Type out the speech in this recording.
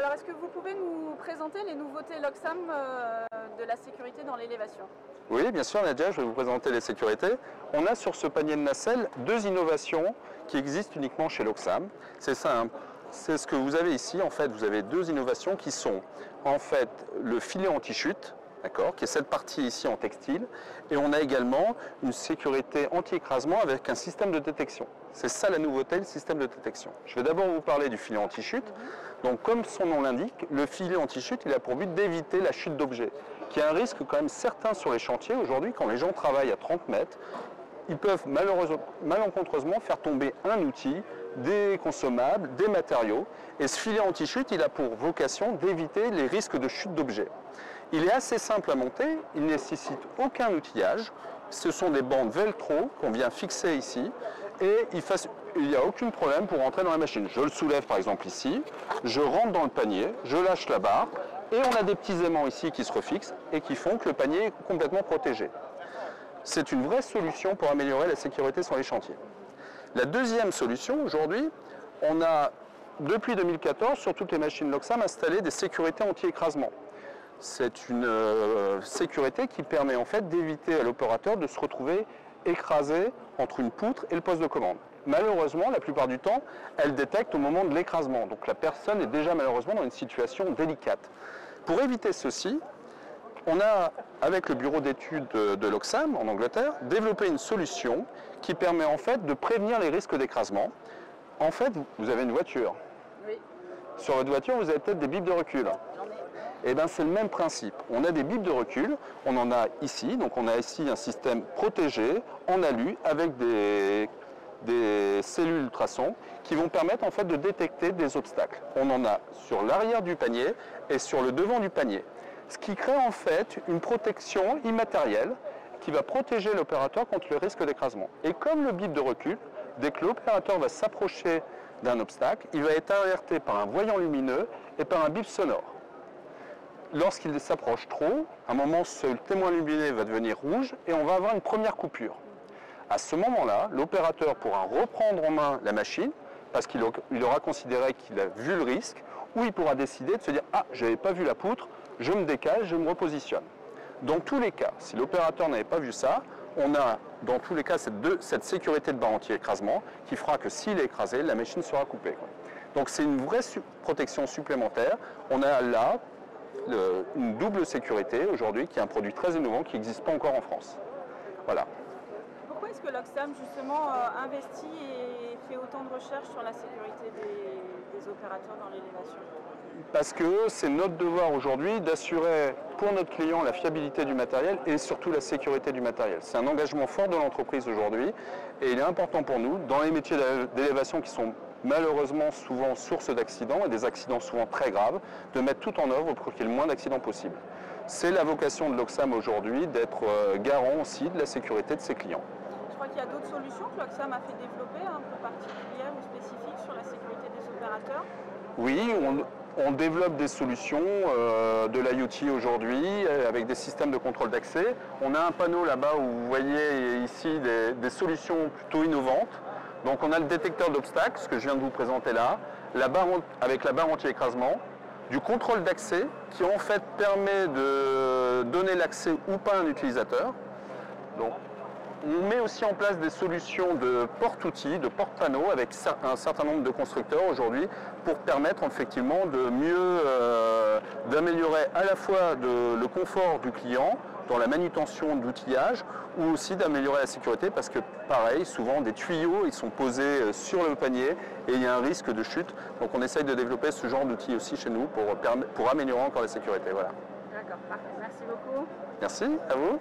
Alors, est-ce que vous pouvez nous présenter les nouveautés Loxam de la sécurité dans l'élévation? Oui, bien sûr, Nadia, je vais vous présenter les sécurités. On a sur ce panier de nacelle deux innovations qui existent uniquement chez Loxam. C'est simple, c'est ce que vous avez ici. En fait, vous avez deux innovations qui sont en fait le filet anti-chute, d'accord, qui est cette partie ici en textile, et on a également une sécurité anti-écrasement avec un système de détection. C'est ça la nouveauté, le système de détection. Je vais d'abord vous parler du filet anti-chute. Donc, comme son nom l'indique, le filet anti-chute, il a pour but d'éviter la chute d'objets, qui est un risque quand même certain sur les chantiers. Aujourd'hui, quand les gens travaillent à 30 mètres, ils peuvent malencontreusement faire tomber un outil, des consommables, des matériaux. Et ce filet anti-chute, il a pour vocation d'éviter les risques de chute d'objets. Il est assez simple à monter, il ne nécessite aucun outillage. Ce sont des bandes velcro qu'on vient fixer ici et il n'y a aucun problème pour rentrer dans la machine. Je le soulève par exemple ici, je rentre dans le panier, je lâche la barre et on a des petits aimants ici qui se refixent et qui font que le panier est complètement protégé. C'est une vraie solution pour améliorer la sécurité sur les chantiers. La deuxième solution aujourd'hui, on a depuis 2014 sur toutes les machines Loxam installé des sécurités anti-écrasement. C'est une sécurité qui permet en fait d'éviter à l'opérateur de se retrouver écrasé entre une poutre et le poste de commande. Malheureusement, la plupart du temps, elle détecte au moment de l'écrasement. Donc la personne est déjà malheureusement dans une situation délicate. Pour éviter ceci, on a, avec le bureau d'études de Loxam en Angleterre, développé une solution qui permet en fait de prévenir les risques d'écrasement. En fait, vous avez une voiture. Oui. Sur votre voiture, vous avez peut-être des bips de recul. Eh bien, c'est le même principe. On a des bips de recul, on en a ici. Donc, on a ici un système protégé en alu avec des cellules ultrasons qui vont permettre en fait de détecter des obstacles. On en a sur l'arrière du panier et sur le devant du panier. Ce qui crée en fait une protection immatérielle qui va protéger l'opérateur contre le risque d'écrasement. Et comme le bip de recul, dès que l'opérateur va s'approcher d'un obstacle, il va être alerté par un voyant lumineux et par un bip sonore. Lorsqu'il s'approche trop, à un moment, ce témoin lumineux va devenir rouge et on va avoir une première coupure. À ce moment-là, l'opérateur pourra reprendre en main la machine parce qu'il aura considéré qu'il a vu le risque, ou il pourra décider de se dire « Ah, je n'avais pas vu la poutre, je me décale, je me repositionne ». Dans tous les cas, si l'opérateur n'avait pas vu ça, on a dans tous les cas cette sécurité de barre anti-écrasement qui fera que s'il est écrasé, la machine sera coupée. Donc c'est une vraie protection supplémentaire. On a là une double sécurité aujourd'hui qui est un produit très innovant qui n'existe pas encore en France. Voilà. Pourquoi est-ce que Loxam justement investit et fait autant de recherches sur la sécurité des opérateurs dans l'élévation? Parce que c'est notre devoir aujourd'hui d'assurer pour notre client la fiabilité du matériel et surtout la sécurité du matériel. C'est un engagement fort de l'entreprise aujourd'hui et il est important pour nous, dans les métiers d'élévation qui sont malheureusement souvent source d'accidents et des accidents souvent très graves, de mettre tout en œuvre pour qu'il y ait le moins d'accidents possible. C'est la vocation de Loxam aujourd'hui d'être garant aussi de la sécurité de ses clients. Je crois qu'il y a d'autres solutions que Loxam a fait développer, un peu particulières ou spécifiques sur la sécurité des opérateurs. Oui, on développe des solutions de l'IoT aujourd'hui avec des systèmes de contrôle d'accès. On a un panneau là-bas où vous voyez ici des solutions plutôt innovantes. Donc on a le détecteur d'obstacles, ce que je viens de vous présenter là, avec la barre anti-écrasement, du contrôle d'accès qui en fait permet de donner l'accès ou pas à un utilisateur. Donc, on met aussi en place des solutions de porte-outils, de porte-panneaux avec un certain nombre de constructeurs aujourd'hui pour permettre effectivement de mieux d'améliorer à la fois le confort du client dans la manutention d'outillage ou aussi d'améliorer la sécurité parce que pareil, souvent des tuyaux ils sont posés sur le panier et il y a un risque de chute. Donc on essaye de développer ce genre d'outils aussi chez nous pour améliorer encore la sécurité. Voilà. D'accord, parfait. Merci beaucoup. Merci, à vous.